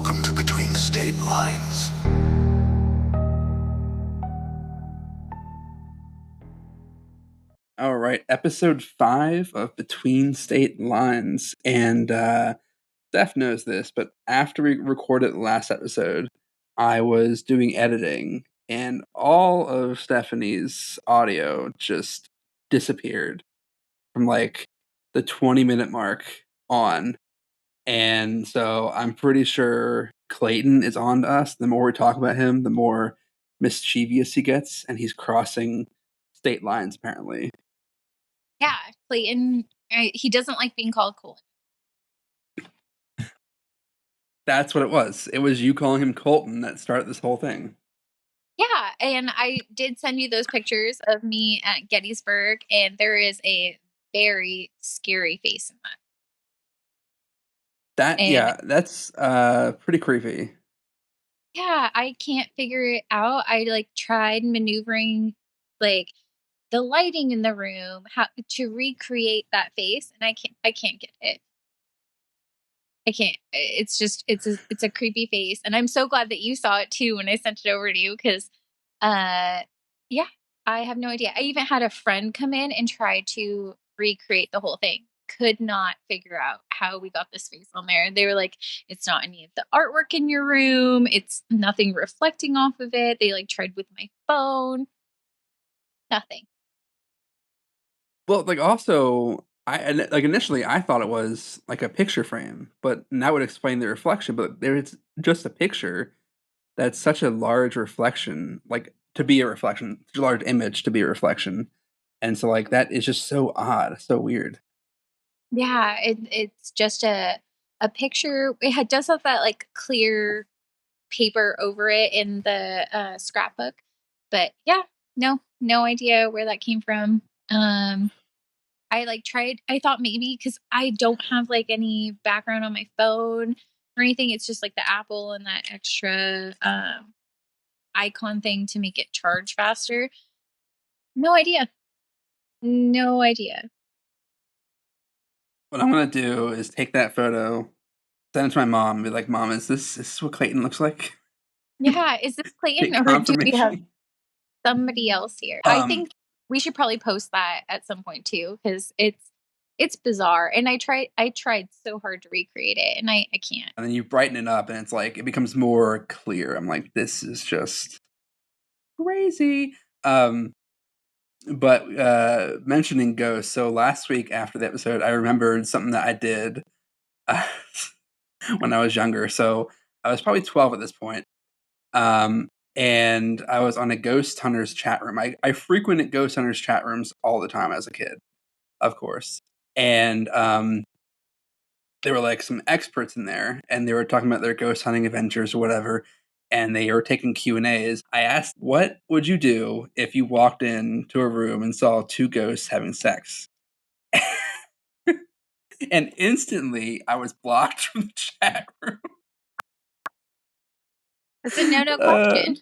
Welcome to Between State Lines. All right, episode 5 of Between State Lines. And Steff knows this, but after we recorded the last episode, I was doing editing, and all of Stephanie's audio just disappeared from like the 20-minute mark on. And so I'm pretty sure Clayton is on to us. The more we talk about him, the more mischievous he gets, and he's crossing state lines apparently. Yeah, Clayton, he doesn't like being called Colton. That's what it was. It was you calling him Colton that started this whole thing. Yeah, and I did send you those pictures of me at Gettysburg, and there is a very scary face in that. That's pretty creepy. Yeah, I can't figure it out. I tried maneuvering like the lighting in the room, how to recreate that face, and I can't get it. I can't. It's a creepy face, and I'm so glad that you saw it too when I sent it over to you because, yeah, I have no idea. I even had a friend come in and try to recreate the whole thing. Could not figure out how we got this face on there. They were like, "It's not any of the artwork in your room. It's nothing reflecting off of it." They tried with my phone. Nothing. Well, also, initially I thought it was like a picture frame, but that would explain the reflection. But there's just a picture that's such a large reflection, to be a reflection, such a large image to be a reflection, and so that is just so odd, so weird. Yeah, it's just a picture. Does have that clear paper over it in the scrapbook, but yeah, no idea where that came from. I tried. I thought maybe because I don't have any background on my phone or anything. It's just the Apple and that extra icon thing to make it charge faster. No idea. No idea. What I'm gonna do is take that photo, send it to my mom, and be like, "Mom, is this what Clayton looks like?" Yeah, is this Clayton Get or do we have confirmation. somebody else here? I think we should probably post that at some point too because it's bizarre, and I tried so hard to recreate it, and I can't. And then you brighten it up, and it's it becomes more clear. I'm like, this is just crazy. But mentioning ghosts, so last week after the episode, I remembered something that I did when I was younger. So I was probably 12 at this point. And I was on a Ghost Hunters chat room. I frequented Ghost Hunters chat rooms all the time as a kid, of course. And there were some experts in there, and they were talking about their ghost hunting adventures or whatever. And they were taking Q&As. I asked, what would you do if you walked into a room and saw two ghosts having sex? And instantly, I was blocked from the chat room. That's a no question.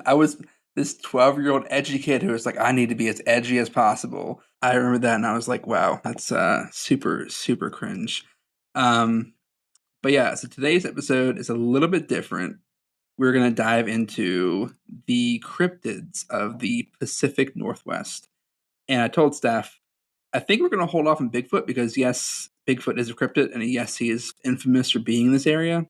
I was this 12-year-old edgy kid who was like, I need to be as edgy as possible. I remember that, and I was like, wow, that's super, super cringe. But yeah, so today's episode is a little bit different. We're going to dive into the cryptids of the Pacific Northwest. And I told Steff, I think we're going to hold off on Bigfoot because, yes, Bigfoot is a cryptid, and yes, he is infamous for being in this area.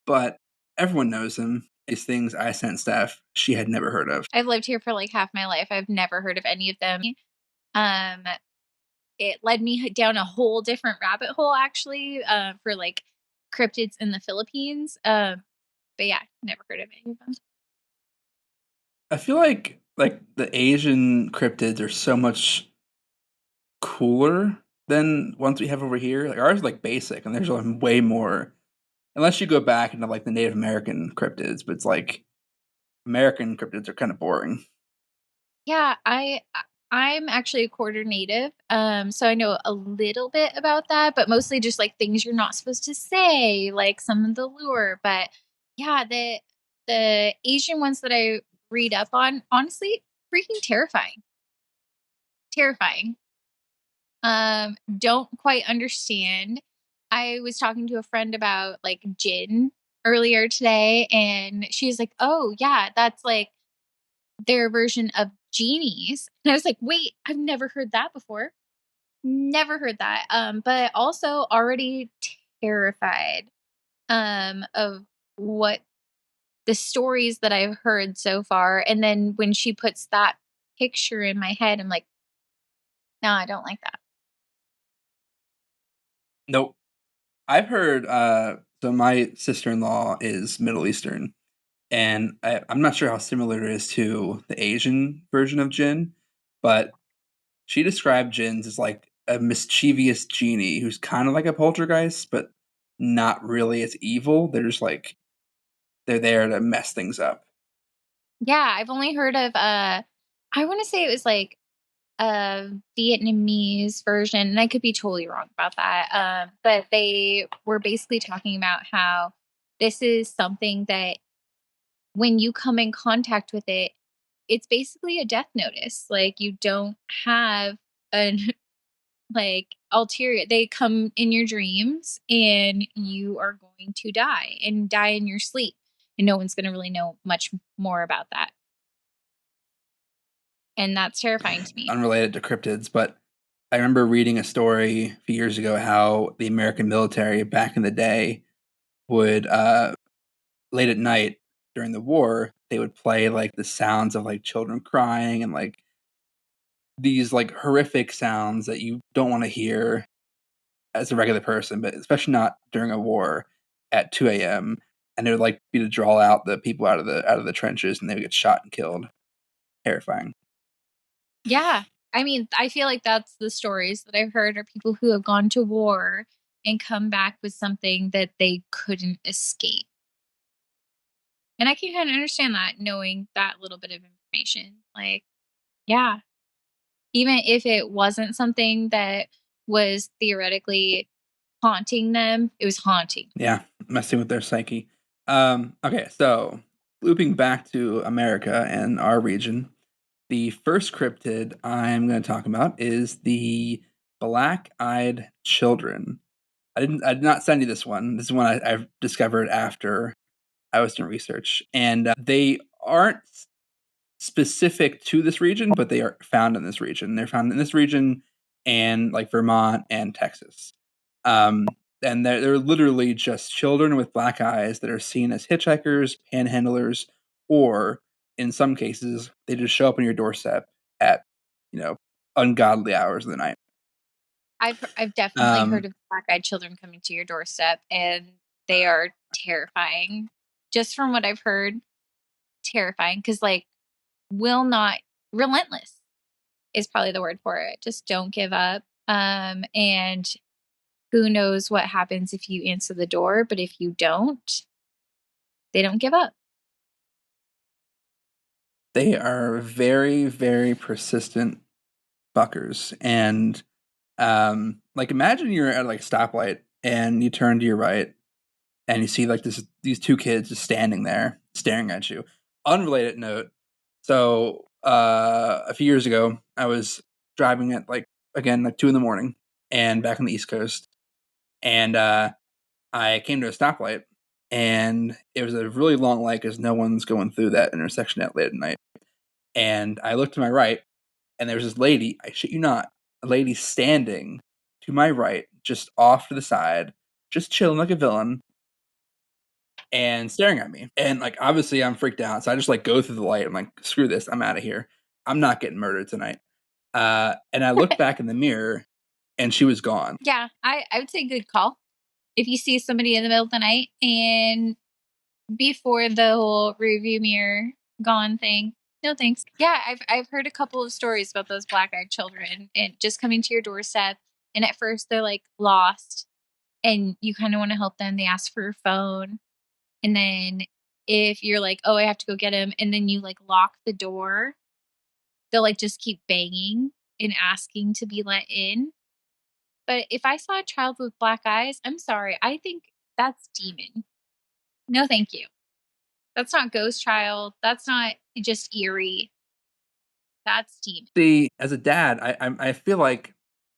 But everyone knows him. These things I sent Steff, she had never heard of. I've lived here for half my life. I've never heard of any of them. It led me down a whole different rabbit hole, actually, for cryptids in the Philippines. But yeah, never heard of any of them. I feel like the Asian cryptids are so much cooler than ones we have over here. Ours are basic, and there's way more. Unless you go back into the Native American cryptids, but it's American cryptids are kind of boring. Yeah, I'm actually a quarter Native, so I know a little bit about that, but mostly just things you're not supposed to say, some of the lure. But yeah, the Asian ones that I read up on, honestly, freaking terrifying. Terrifying. Don't quite understand I was talking to a friend about like gin earlier today, and she's like, "Oh yeah, that's like their version of genies." And I was like, "Wait, I've never heard that before. Never heard that." But also already terrified of what the stories that I've heard so far. And then when she puts that picture in my head, I'm like, no, I don't like that. Nope. I've heard so my sister-in-law is Middle Eastern, and I'm not sure how similar it is to the Asian version of Jinn, but she described Jinns as like a mischievous genie who's kind of like a poltergeist, but not really as evil. They're just like they're there to mess things up. Yeah, I've only heard of I want to say it was like a Vietnamese version, and I could be totally wrong about that. But they were basically talking about how this is something that when you come in contact with it, it's basically a death notice. Like you don't have an like ulterior. They come in your dreams, and you are going to die and die in your sleep, and no one's going to really know much more about that. And that's terrifying to me. Unrelated to cryptids, but I remember reading a story a few years ago how the American military back in the day would late at night during the war, they would play like the sounds of like children crying and like these like horrific sounds that you don't want to hear as a regular person, but especially not during a war at 2 a.m. And it would like be to draw out the people out of the trenches, and they would get shot and killed. Terrifying. Yeah. I mean, I feel like that's the stories that I've heard are people who have gone to war and come back with something that they couldn't escape. And I can kind of understand that knowing that little bit of information. Like, yeah, even if it wasn't something that was theoretically haunting them, it was haunting. Yeah, messing with their psyche. Okay, so looping back to America and our region, the first cryptid I'm going to talk about is the black-eyed children. I did not send you this one. This is one I've discovered after I was doing research, and they aren't specific to this region, but they are found in this region. They're found in this region and like Vermont and Texas. Um, and they're literally just children with black eyes that are seen as hitchhikers, panhandlers, or in some cases, they just show up on your doorstep at, you know, ungodly hours of the night. I've definitely heard Um, of black-eyed children coming to your doorstep, and they are terrifying. Just from what I've heard, terrifying because like will not relentless is probably the word for it. Just don't give up. And who knows what happens if you answer the door, but if you don't, they don't give up. they are very, very persistent fuckers. And like imagine you're at like a stoplight and you turn to your right and you see like these two kids just standing there staring at you. Unrelated note. So a few years ago, I was driving at like again like 2 in the morning and back on the East Coast, and I came to a stoplight, and it was a really long light because no one's going through that intersection at late at night. And I looked to my right, and there was this lady. I shit you not, a lady standing to my right, just off to the side, just chilling like a villain and staring at me. And like obviously I'm freaked out. So I just like go through the light. I'm like, screw this, I'm out of here. I'm not getting murdered tonight. And I looked back in the mirror and she was gone. Yeah, I would say good call. If you see somebody in the middle of the night and before the whole review mirror gone thing, no thanks. Yeah, I've heard a couple of stories about those black-eyed children and just coming to your doorstep. And at first they're like lost, and you kind of want to help them. They ask for your phone, and then if you're like, oh, I have to go get him, and then you like lock the door, they'll like just keep banging and asking to be let in. But if I saw a child with black eyes, I'm sorry, I think that's demon. No, thank you. That's not ghost child. That's not just eerie. That's demon. See, as a dad, I feel like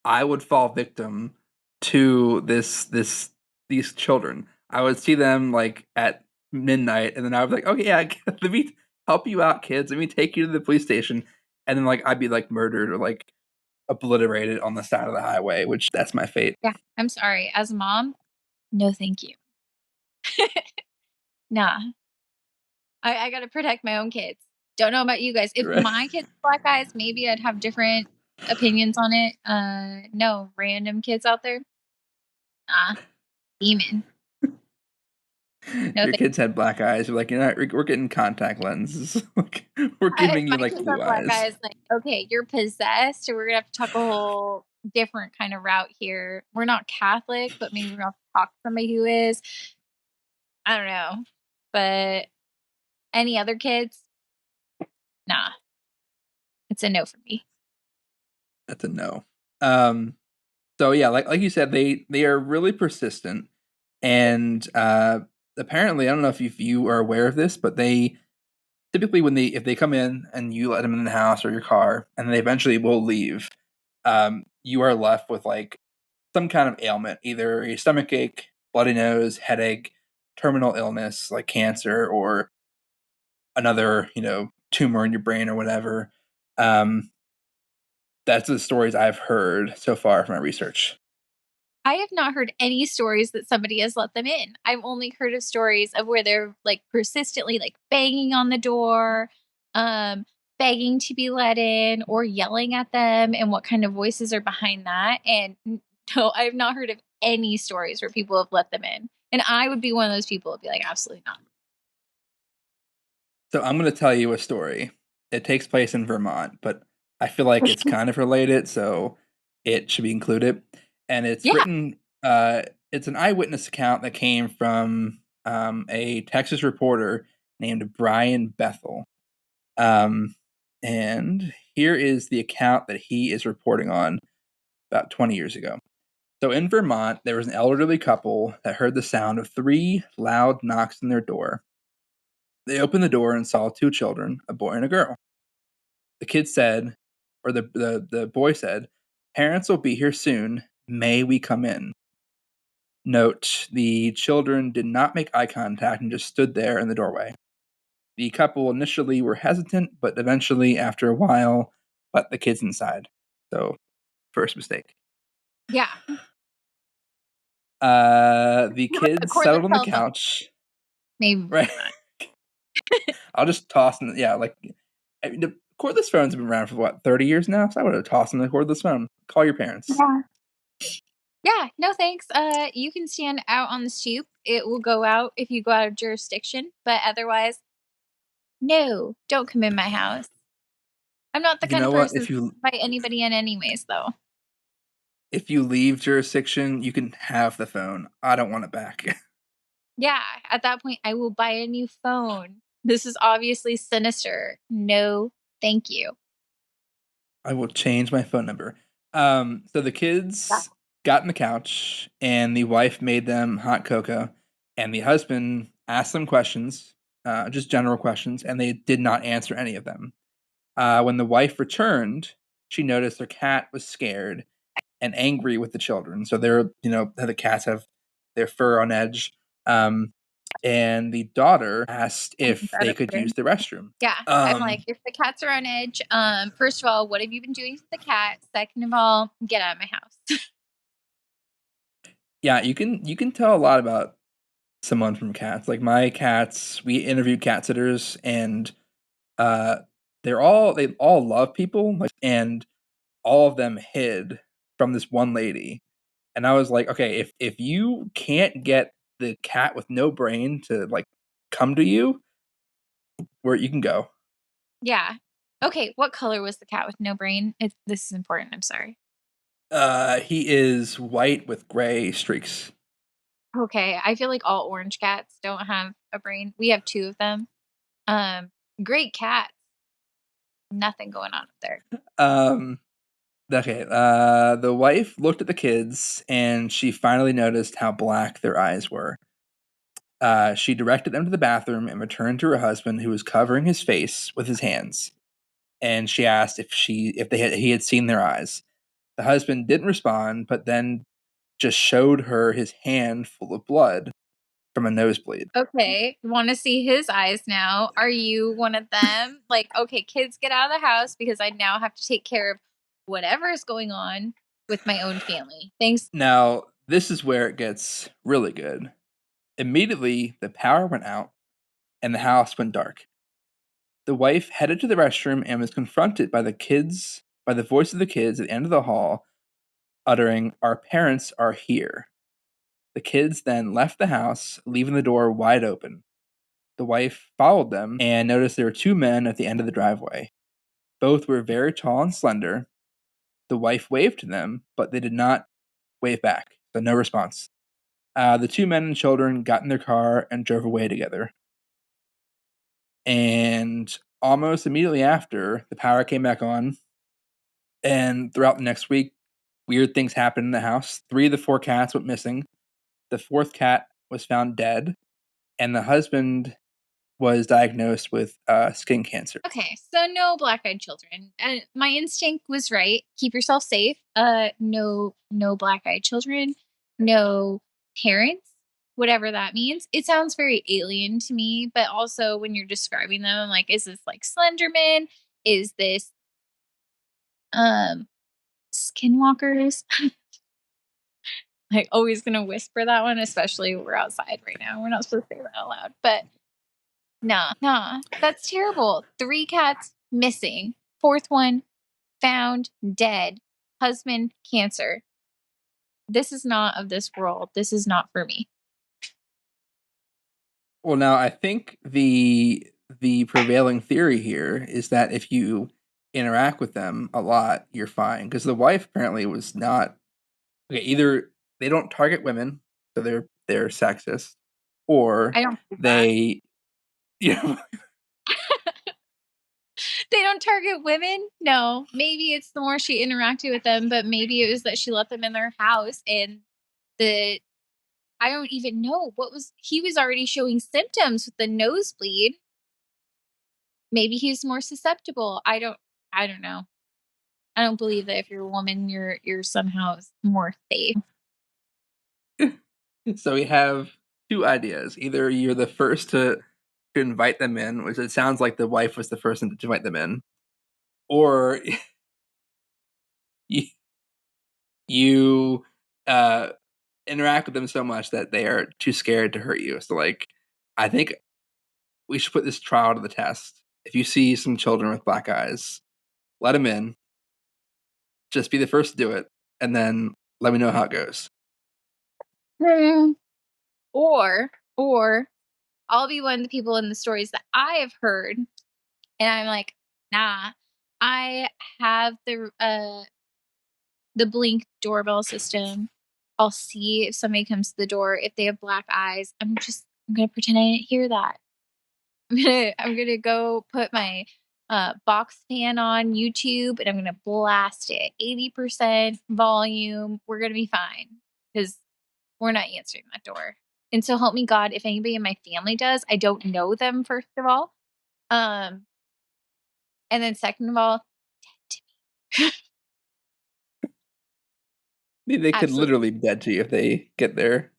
I would fall victim to these children. I would see them like at midnight, and then I was like, "Okay, yeah, let me help you out, kids. Let me take you to the police station." And then like I'd be like murdered or like obliterated on the side of the highway, which that's my fate. Yeah, I'm sorry. As a mom, no, thank you. Nah, I got to protect my own kids. Don't know about you guys. If Right. my kids had black eyes, maybe I'd have different opinions on it. No, random kids out there, nah, demon. No, Your kids had black eyes. You're like, we're getting contact lenses. Like, we're if giving you my like kids blue have black eyes. eyes, like, okay, you're possessed, so we're gonna have to talk a whole different kind of route here. We're not Catholic, but maybe we're gonna have to talk to somebody who is. I don't know, but any other kids, nah, it's a no for me. That's a no. Um, so yeah, like you said, they are really persistent, and apparently, I don't know if you are aware of this, but they typically when they if they come in and you let them in the house or your car, and they eventually will leave, you are left with like some kind of ailment, either a stomach ache, bloody nose, headache, terminal illness like cancer, or another tumor in your brain or whatever. Um, that's the stories I've heard so far from my research. I have not heard any stories that somebody has let them in. I've only heard of stories of where they're like persistently like banging on the door, um, begging to be let in or yelling at them and what kind of voices are behind that. And no, I have not heard of any stories where people have let them in. And I would be one of those people who would be like, absolutely not. So I'm going to tell you a story. It takes place in Vermont, but I feel like it's kind of related, so it should be included. And it's Yeah. written. It's an eyewitness account that came from a Texas reporter named Brian Bethel. Um, and here is the account that he is reporting on about 20 years ago. So in Vermont, there was an elderly couple that heard the sound of 3 loud knocks on their door. They opened the door and saw 2 children, a boy and a girl. The kid said, or the boy said, "Parents will be here soon. May we come in?" Note, the children did not make eye contact and just stood there in the doorway. The couple initially were hesitant, but eventually, after a while, let the kids inside. So, first mistake. Yeah. The You have the kids cordless settled on the telephone. couch. Maybe Right. not. I'll just toss them. Yeah, like I mean, the cordless phones have been around for what 30 years now. So I would have tossed them the cordless phone. Call your parents. Yeah. Yeah, no thanks. You can stand out on the stoop. It will go out if you go out of jurisdiction, but otherwise, no, don't come in my house. I'm not the You kind of know what? person to invite anybody in anyways, though. If you leave jurisdiction, you can have the phone. I don't want it back. Yeah, at that point, I will buy a new phone. This is obviously sinister. No, thank you. I will change my phone number. So the Yeah. kids got on the couch, and the wife made them hot cocoa, and the husband asked them questions, just general questions, and they did not answer any of them. When the wife returned, she noticed her cat was scared and angry with the children. So they're, the cats have their fur on edge. And the daughter asked if they could use the restroom. Yeah, I'm like, Um, if the cats are on edge, first of all, what have you been doing to the cat? Second of all, get out of my house. yeah, you can tell a lot about someone from cats. Like my cats, we interviewed cat sitters, and uh, they all love people, like, and all of them hid from this one lady. And I was like, okay, if you can't get the cat with no brain to like come to you, where you can go. Yeah. Okay, what color was the cat with no brain? This is important. I'm sorry. He is white with gray streaks. Okay, I feel like all orange cats don't have a brain. We have 2 of them. Um, Great cats. Nothing going on up there. Um, okay. The wife looked at the kids, and she finally noticed how black their eyes were. She directed them to the bathroom and returned to her husband, who was covering his face with his hands. And she asked if he had seen their eyes. The husband didn't respond, but then just showed her his hand full of blood from a nosebleed. Okay, want to see his eyes now. Are you one of them? Like, okay, kids, get out of the house because I now have to take care of whatever is going on with my own family. Thanks. Now, this is where it gets really good. Immediately, the power went out and the house went dark. The wife headed to the restroom and was confronted by the voice of the kids at the end of the hall, uttering, "Our parents are here." The kids then left the house, leaving the door wide open. The wife followed them and noticed there were two men at the end of the driveway. Both were very tall and slender. The wife waved to them, but they did not wave back, so no response. The two men and children got in their car and drove away together. And almost immediately after, the power came back on. And throughout the next week, weird things happened in the house. 3 of the 4 cats went missing. The 4th cat was found dead. And the husband was diagnosed with skin cancer. Okay, so no black-eyed children. My instinct was right. Keep yourself safe. No black-eyed children. No parents. Whatever that means. It sounds very alien to me, but also when you're describing them, I'm like, is this like Slenderman? Is this Skinwalkers? Like, always gonna whisper that one, especially we're outside right now. We're not supposed to say that out loud, but nah, that's terrible. 3 cats missing. 4th one found dead. Husband cancer. This is not of this world. This is not for me. Well, now I think the prevailing theory here is that if you interact with them a lot, you're fine. Because the wife apparently was not okay. Either they don't target women, so they're sexist, or I don't believe that. they, you know, They don't target women? No. Maybe it's the more she interacted with them, but maybe it was that she let them in their house and I don't even know he was already showing symptoms with the nosebleed. Maybe he's more susceptible. I don't know. I don't believe that if you're a woman, you're somehow more safe. So we have 2 ideas. Either you're the first to invite them in, which it sounds like the wife was the first to invite them in, or you, you interact with them so much that they are too scared to hurt you. So, like, I think we should put this trial to the test. If you see some children with black eyes, let them in. Just be the first to do it, and then let me know how it goes. Or I'll be one of the people in the stories that I have heard, and I'm like, nah. I have the Blink doorbell system. I'll see if somebody comes to the door. If they have black eyes, I'm gonna pretend I didn't hear that. I'm gonna go put my box fan on YouTube and I'm gonna blast it 80% volume. We're gonna be fine because we're not answering that door. And so help me God, if anybody in my family does, I don't know them, first of all. And then second of all, dead to me. They could Absolutely. literally be dead to you if they get there.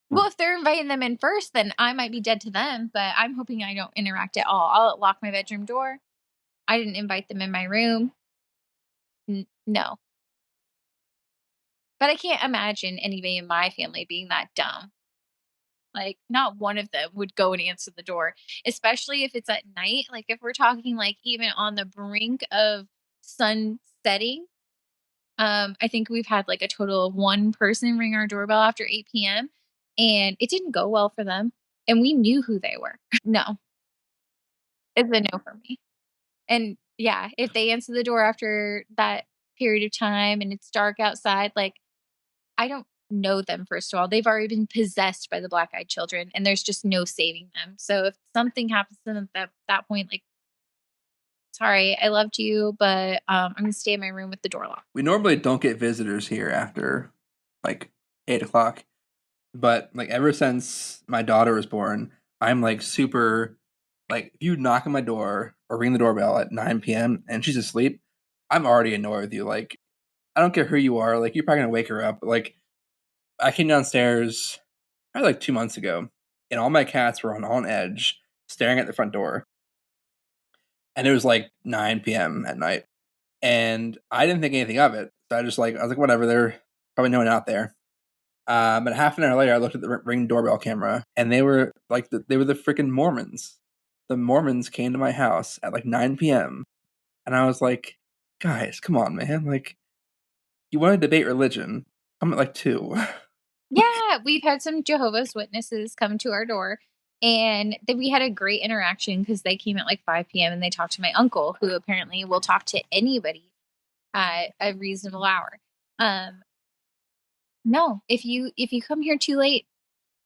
Well, if they're inviting them in first, then I might be dead to them, but I'm hoping I don't interact at all. I'll lock my bedroom door. I didn't invite them in my room. No. But I can't imagine anybody in my family being that dumb. Like, not one of them would go and answer the door, especially if it's at night. Like, if we're talking, like, even on the brink of sun setting, I think we've had, like, a total of 1 person ring our doorbell after 8 PM, and it didn't go well for them, and we knew who they were. No. It's a no for me. And, yeah, if they answer the door after that period of time and it's dark outside, like, I don't know them, first of all. They've already been possessed by the black-eyed children, and there's just no saving them. So if something happens to them at that point, like, sorry, I loved you, but I'm gonna stay in my room with the door locked. We normally don't get visitors here after like 8 o'clock, but like ever since my daughter was born, I'm like super like if you knock on my door or ring the doorbell at 9 p.m. and she's asleep, I'm already annoyed with you. Like I don't care who you are. Like, you're probably gonna wake her up. Like, I came downstairs probably like 2 months ago, and all my cats were on edge, staring at the front door. And it was like 9 p.m. at night, and I didn't think anything of it. So I was like, whatever. There's probably no one out there. But half an hour later, I looked at the Ring doorbell camera, and they were like, they were the freaking Mormons. The Mormons came to my house at like 9 p.m. And I was like, guys, come on, man. Like, you want to debate religion? I'm at like 2. Yeah, we've had some Jehovah's Witnesses come to our door, and then we had a great interaction because they came at like 5 p.m. and they talked to my uncle, who apparently will talk to anybody at a reasonable hour. No, if you come here too late,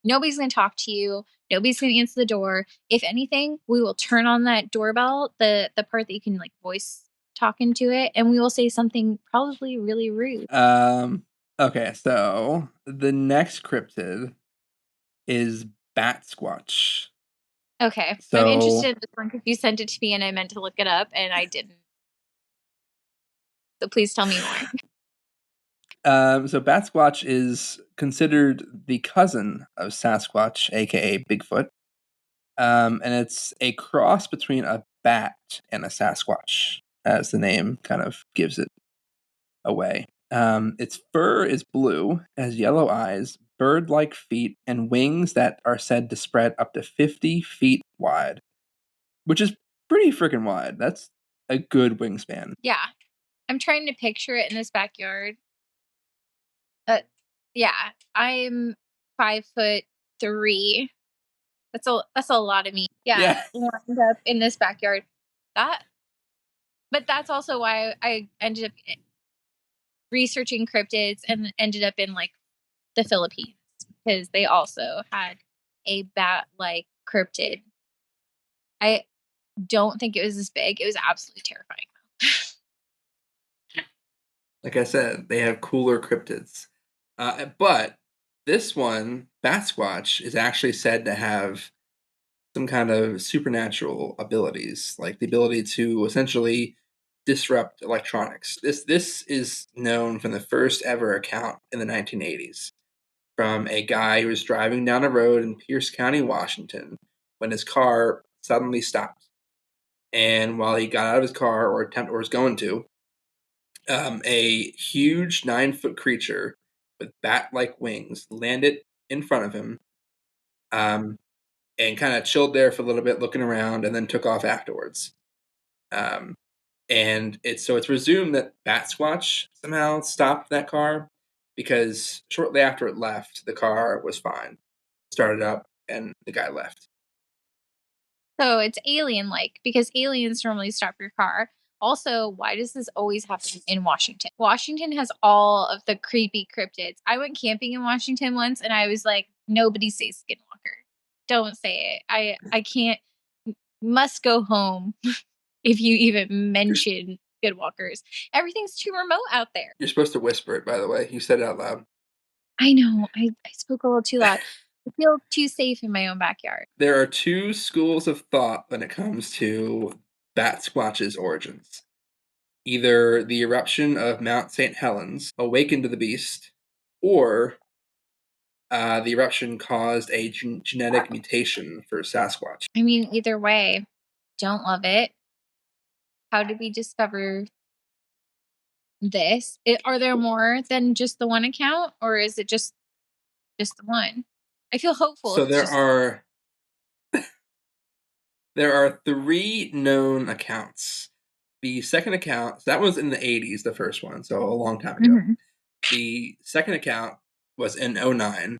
nobody's going to talk to you. Nobody's going to answer the door. If anything, we will turn on that doorbell, the part that you can like voice talk into it, and we will say something probably really rude. Okay, so the next cryptid is Bat Squatch. Okay, So, I'm interested in this one because you sent it to me and I meant to look it up and I didn't. So please tell me more. So Bat Squatch is considered the cousin of Sasquatch, aka Bigfoot. And it's a cross between a bat and a Sasquatch, as the name kind of gives it away. Its fur is blue, has yellow eyes, bird-like feet, and wings that are said to spread up to 50 feet wide, which is pretty freaking wide. That's a good wingspan. Yeah, I'm trying to picture it in this backyard. Yeah, I'm 5'3". That's a lot of meat. Yeah, lined up in this backyard. But that's also why I ended up researching cryptids and ended up in like the Philippines because they also had a bat-like cryptid. I don't think it was this big. It was absolutely terrifying. Like I said, they have cooler cryptids. But this one, Bat Squatch, is actually said to have some kind of supernatural abilities, like the ability to essentially disrupt electronics. This is known from the first ever account in the 1980s from a guy who was driving down a road in Pierce County, Washington, when his car suddenly stopped. And while he got out of his car or was going to, a huge 9-foot creature with bat-like wings landed in front of him, and kind of chilled there for a little bit, looking around, and then took off afterwards. And it's presumed that Bat Squatch somehow stopped that car because shortly after it left, the car was fine, started up, and the guy left. So it's alien-like because aliens normally stop your car. Also, why does this always happen in Washington? Washington has all of the creepy cryptids. I went camping in Washington once and I was like, nobody say skinwalker. Don't say it. I can't. Must go home if you even mention skinwalkers. Everything's too remote out there. You're supposed to whisper it, by the way. You said it out loud. I know. I spoke a little too loud. I feel too safe in my own backyard. There are two schools of thought when it comes to Bat Squatch's origins. Either the eruption of Mount St. Helens awakened the beast, or the eruption caused a genetic mutation for Sasquatch. I mean, either way, don't love it. How did we discover this? Are there more than just the one account, or is it just the one? I feel hopeful. So there are 3 known accounts. The second account, so that was in the 80s, the first one, so a long time ago. Mm-hmm. The second account was in 2009,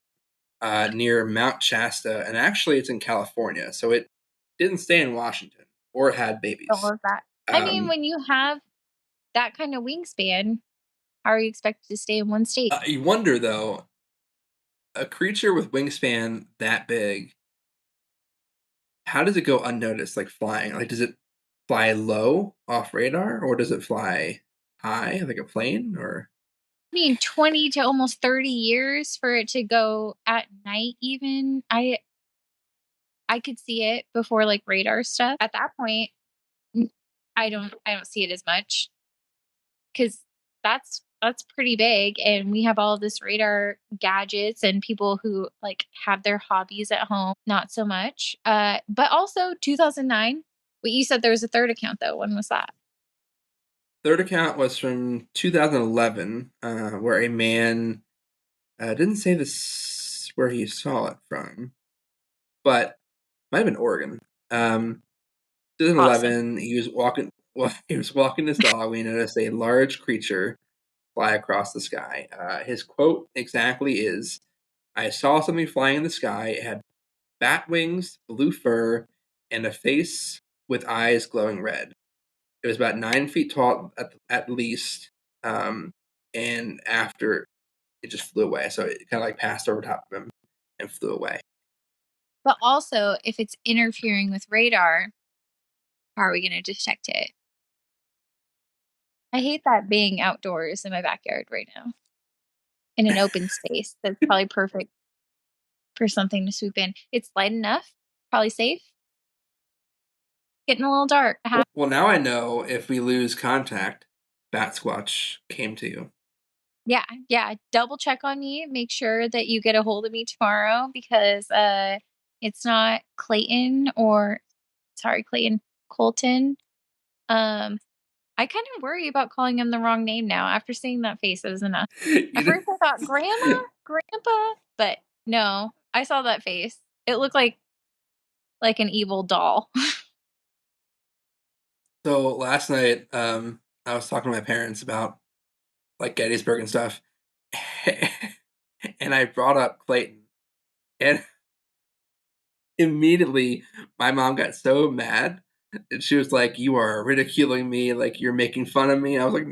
near Mount Shasta, and actually it's in California, so it didn't stay in Washington or had babies. Don't love that. I mean, when you have that kind of wingspan, how are you expected to stay in one state? You wonder, though, a creature with wingspan that big, how does it go unnoticed, like flying? Like, does it fly low off radar, or does it fly high, like a plane, or? I mean, 20 to almost 30 years for it to go at night even. I could see it before like radar stuff. At that point, I don't see it as much because that's that's pretty big. And we have all of this radar gadgets and people who like have their hobbies at home, not so much. But also 2009. Wait, you said there was a third account though. When was that? Third account was from 2011, where a man didn't say this where he saw it from, but might have been Oregon. Awesome. 2011, he was walking. Well, he was walking his dog when he noticed a large creature fly across the sky. His quote exactly is, "I saw something flying in the sky. It had bat wings, blue fur, and a face with eyes glowing red. It was about 9 feet tall at least, and after it just flew away. So it kind of like passed over top of him and flew away." But also, if it's interfering with radar, how are we going to detect it? I hate that being outdoors in my backyard right now in an open space. That's probably perfect for something to swoop in. It's light enough, probably safe. Getting a little dark. Well, now I know if we lose contact, Bat Squatch came to you. Yeah, yeah. Double check on me. Make sure that you get a hold of me tomorrow because it's not Clayton or sorry, Clayton Colton. I kind of worry about calling him the wrong name now after seeing that face. It was enough. At You first, I thought grandma, grandpa, but no, I saw that face. It looked like an evil doll. So last night, I was talking to my parents about like Gettysburg and stuff, and I brought up Clayton, and immediately my mom got so mad, and she was like, "You are ridiculing me, like you're making fun of me." I was like,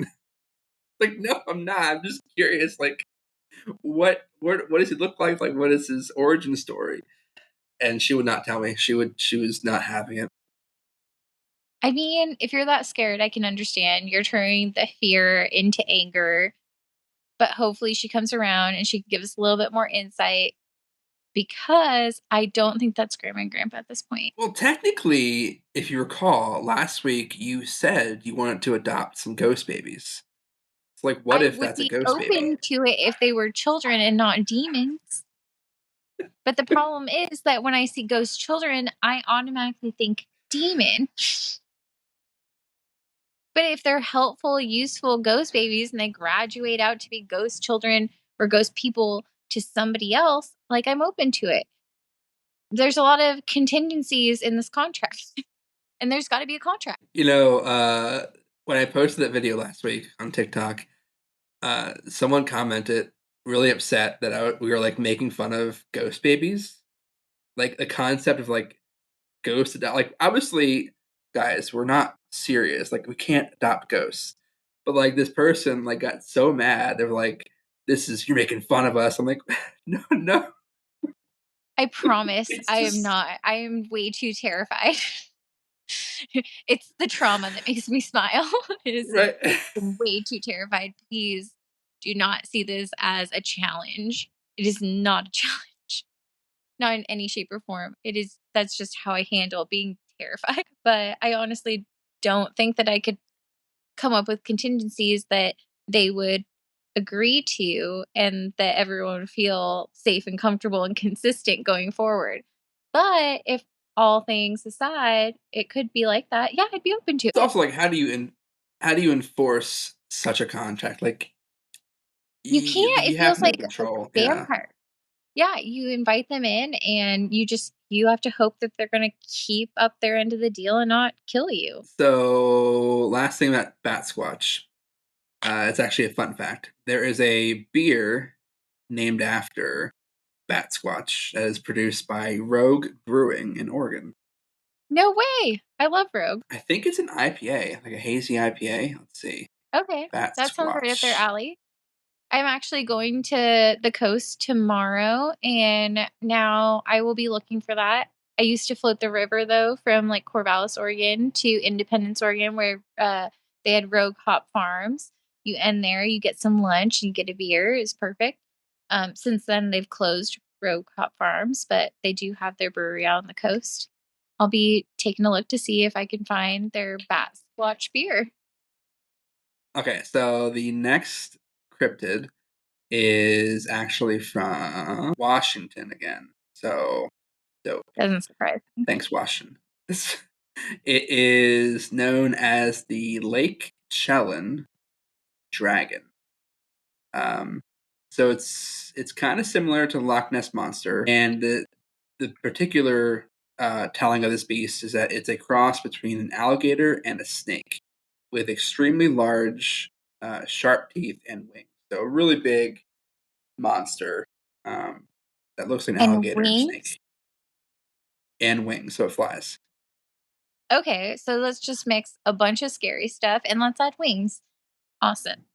"Like no, I'm not. I'm just curious. Like, what does he look like? Like, what is his origin story?" And she would not tell me. She was not having it. I mean, if you're that scared, I can understand. You're turning the fear into anger, but hopefully she comes around and she can give us a little bit more insight because I don't think that's grandma and grandpa at this point. Well, technically, if you recall, last week you said you wanted to adopt some ghost babies. It's like, what I if would that's a be ghost baby? open to it if they were children and not demons. But the problem is that when I see ghost children, I automatically think demon. But if they're helpful, useful ghost babies and they graduate out to be ghost children or ghost people to somebody else, like I'm open to it. There's a lot of contingencies in this contract, and there's got to be a contract. You know, when I posted that video last week on TikTok, someone commented really upset that we were like making fun of ghost babies, like the concept of like ghost adopt. Like, obviously, guys, we're not serious. Like, we can't adopt ghosts. But like this person like got so mad. They were like, "This is you're making fun of us." I'm like, "No, no, I promise it's I am just not. I am way too terrified. It's the trauma that makes me smile. It is right." way too terrified. Please do not see this as a challenge. It is not a challenge, not in any shape or form. It is, that's just how I handle being terrified. But I honestly don't think that I could come up with contingencies that they would agree to and that everyone would feel safe and comfortable and consistent going forward. But if all things aside, it could be like that. Yeah, I'd be open to It's it. also like, how do you enforce such a contract? Like, You can't. you It have feels no like a control. Yeah. vampire. Yeah, you invite them in and you have to hope that they're going to keep up their end of the deal and not kill you. So, last thing about Bat Squatch, it's actually a fun fact. There is a beer named after Bat Squatch that is produced by Rogue Brewing in Oregon. No way. I love Rogue. I think it's an IPA, like a hazy IPA. Let's see. Okay. Bat That sounds right up their Squatch. alley. I'm actually going to the coast tomorrow, and now I will be looking for that. I used to float the river though, from like Corvallis, Oregon to Independence, Oregon, where they had Rogue Hop Farms. You end there, you get some lunch, you get a beer. It's perfect. Since then, they've closed Rogue Hop Farms, but they do have their brewery out on the coast. I'll be taking a look to see if I can find their Bat Squatch beer. Okay, so the next cryptid is actually from Washington again. So dope. Doesn't surprise me. Thanks, Washington. It is known as the Lake Chelan dragon. So it's kind of similar to the Loch Ness monster, and the particular telling of this beast is that it's a cross between an alligator and a snake, with extremely large, sharp teeth and wings. So a really big monster that looks like an And alligator and wings? snake, and wings, so it flies. Okay, so let's just mix a bunch of scary stuff and let's add wings. Awesome.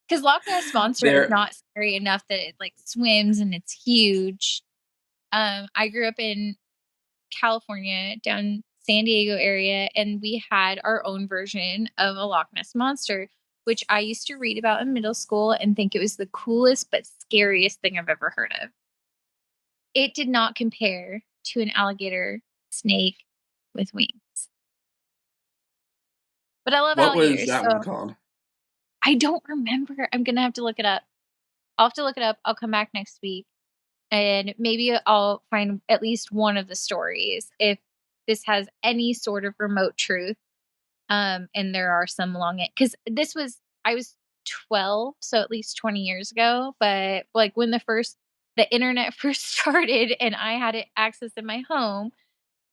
Because Loch Ness Monster is not scary enough that it like swims and it's huge. I grew up in California, down San Diego area, and we had our own version of a Loch Ness Monster, which I used to read about in middle school and think it was the coolest but scariest thing I've ever heard of. It did not compare to an alligator snake with wings. But I love What was alligators, that so one called? I don't remember. I'm gonna have to look it up. I'll have to look it up. I'll come back next week and maybe I'll find at least one of the stories if this has any sort of remote truth. And there are some along it. Because I was 12, so at least 20 years ago. But like when the internet first started and I had it access in my home,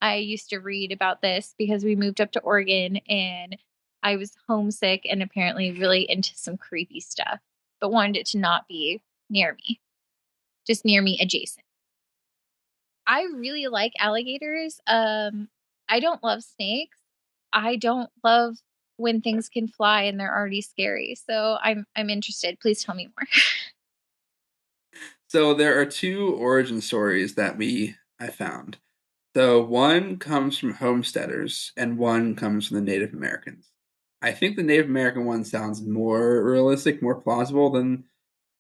I used to read about this because we moved up to Oregon and I was homesick and apparently really into some creepy stuff, but wanted it to not be near me, just near me adjacent. I really like alligators. I don't love snakes. I don't love when things can fly and they're already scary. So I'm interested. Please tell me more. So there are two origin stories that I found. So one comes from homesteaders and one comes from the Native Americans. I think the Native American one sounds more realistic, more plausible than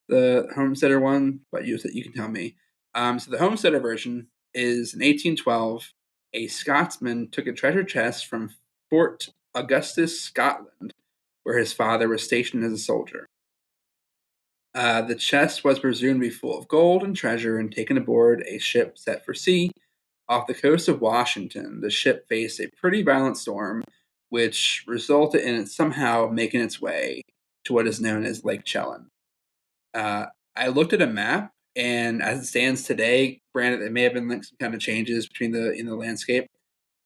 the homesteader one, but you can tell me. So the homesteader version is in 1812, a Scotsman took a treasure chest from Fort Augustus, Scotland, where his father was stationed as a soldier. The chest was presumed to be full of gold and treasure and taken aboard a ship set for sea. Off the coast of Washington, the ship faced a pretty violent storm, which resulted in it somehow making its way to what is known as Lake Chelan. Uh, I looked at a map, and as it stands today, granted, there may have been like some kind of changes between the landscape,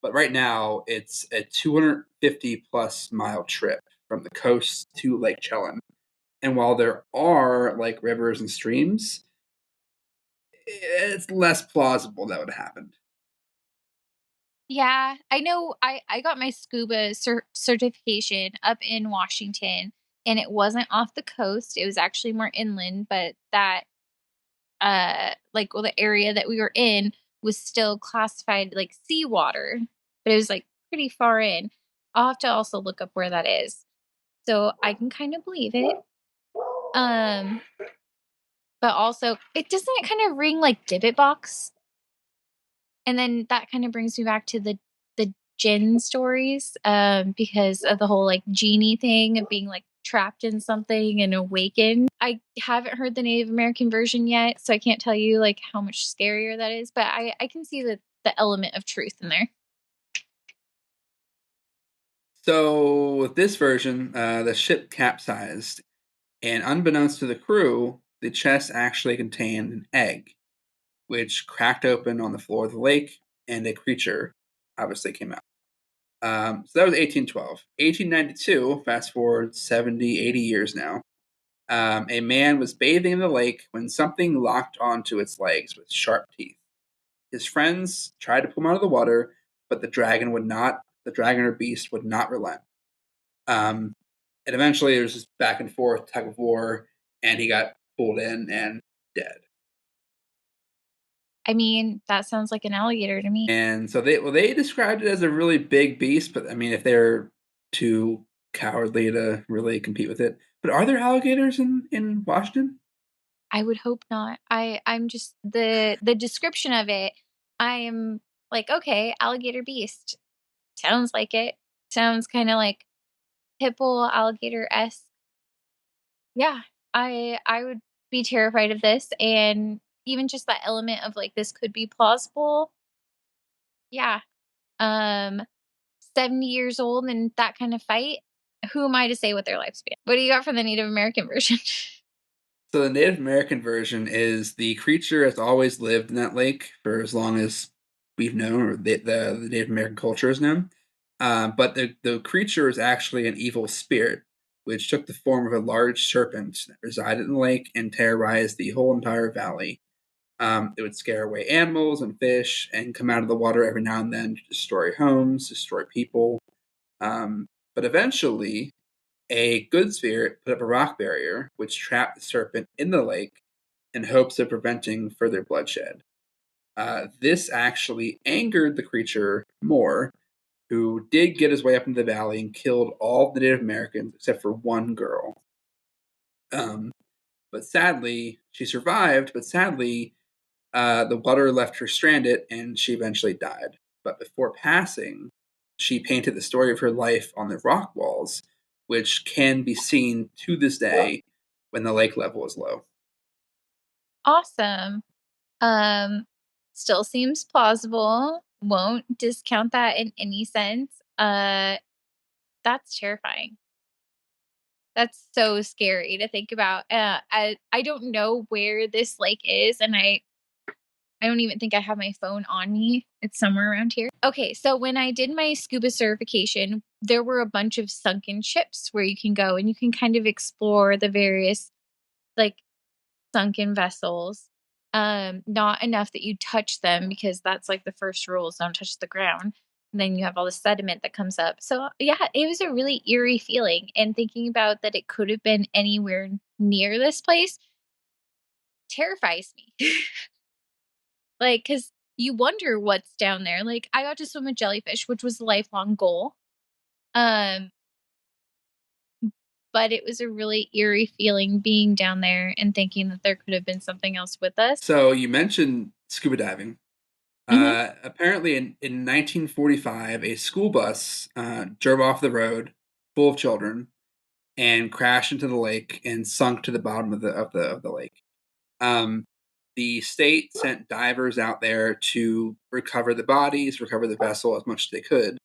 but right now it's a 250 plus mile trip from the coast to Lake Chelan. And while there are like rivers and streams, it's less plausible that would have happened. Yeah, I know I got my scuba certification up in Washington and it wasn't off the coast. It was actually more inland, but that the area that we were in was still classified like seawater, but it was like pretty far in. I'll have to also look up where that is. So I can kind of believe it. Um but also it doesn't kind of ring like Divot Box. And then that kind of brings me back to the Jinn stories, because of the whole like genie thing of being like trapped in something and awakened. I haven't heard the Native American version yet, so I can't tell you like how much scarier that is, but I can see the element of truth in there. So with this version, the ship capsized, and unbeknownst to the crew, the chest actually contained an egg, which cracked open on the floor of the lake, and a creature obviously came out. So that was 1812. 1892, fast forward 70, 80 years now, a man was bathing in the lake when something locked onto its legs with sharp teeth. His friends tried to pull him out of the water, but the dragon or beast would not relent. Um, and eventually there was this back and forth tug of war, and he got pulled in and dead. I mean, that sounds like an alligator to me. And so they described it as a really big beast, but I mean, if they're too cowardly to really compete with it. But are there alligators in Washington? I would hope not. I'm just the description of it, I am like, okay, alligator beast. Sounds like it. Sounds kind of like hippo alligator esque. Yeah, I would be terrified of this, and even just that element of like this could be plausible. Yeah. Um 70 years old and that kind of fight. Who am I to say what their lifespan? What do you got for the Native American version? So the Native American version is the creature has always lived in that lake for as long as we've known, or the Native American culture has known. But the creature is actually an evil spirit, which took the form of a large serpent that resided in the lake and terrorized the whole entire valley. It would scare away animals and fish and come out of the water every now and then to destroy homes, destroy people. Um, but eventually, a good spirit put up a rock barrier, which trapped the serpent in the lake in hopes of preventing further bloodshed. This actually angered the creature more, who did get his way up into the valley and killed all the Native Americans except for one girl. Um, but sadly, she survived, but sadly, the water left her stranded and she eventually died. But before passing, she painted the story of her life on the rock walls, which can be seen to this day when the lake level is low. Awesome. Um, Still seems plausible. Won't discount that in any sense. That's terrifying. That's so scary to think about. I don't know where this lake is, and I don't even think I have my phone on me. It's somewhere around here. Okay, so when I did my scuba certification, there were a bunch of sunken ships where you can go and you can kind of explore the various like sunken vessels. Not enough that you touch them because that's like the first rule is don't touch the ground. And then you have all the sediment that comes up. So yeah, it was a really eerie feeling. And thinking about that it could have been anywhere near this place terrifies me. Like, because you wonder what's down there. Like, I got to swim with jellyfish, which was a lifelong goal. Um, but it was a really eerie feeling being down there and thinking that there could have been something else with us. So you mentioned scuba diving. Hmm. Apparently, in 1945, a school bus drove off the road full of children and crashed into the lake and sunk to the bottom of the lake. Um, the state sent divers out there to recover the bodies, recover the vessel as much as they could.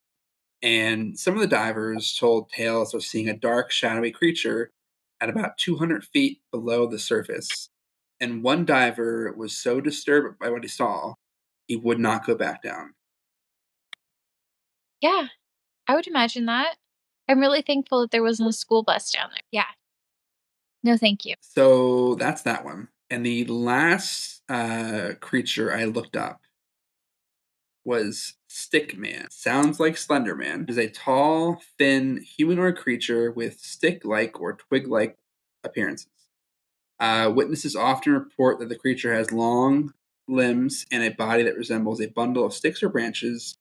And some of the divers told tales of seeing a dark, shadowy creature at about 200 feet below the surface. And one diver was so disturbed by what he saw, he would not go back down. Yeah, I would imagine that. I'm really thankful that there wasn't a school bus down there. Yeah. No, thank you. So that's that one. And the last creature I looked up was Stickman. Sounds like Slenderman. It is a tall, thin, humanoid creature with stick-like or twig-like appearances. Witnesses often report that the creature has long limbs and a body that resembles a bundle of sticks or branches,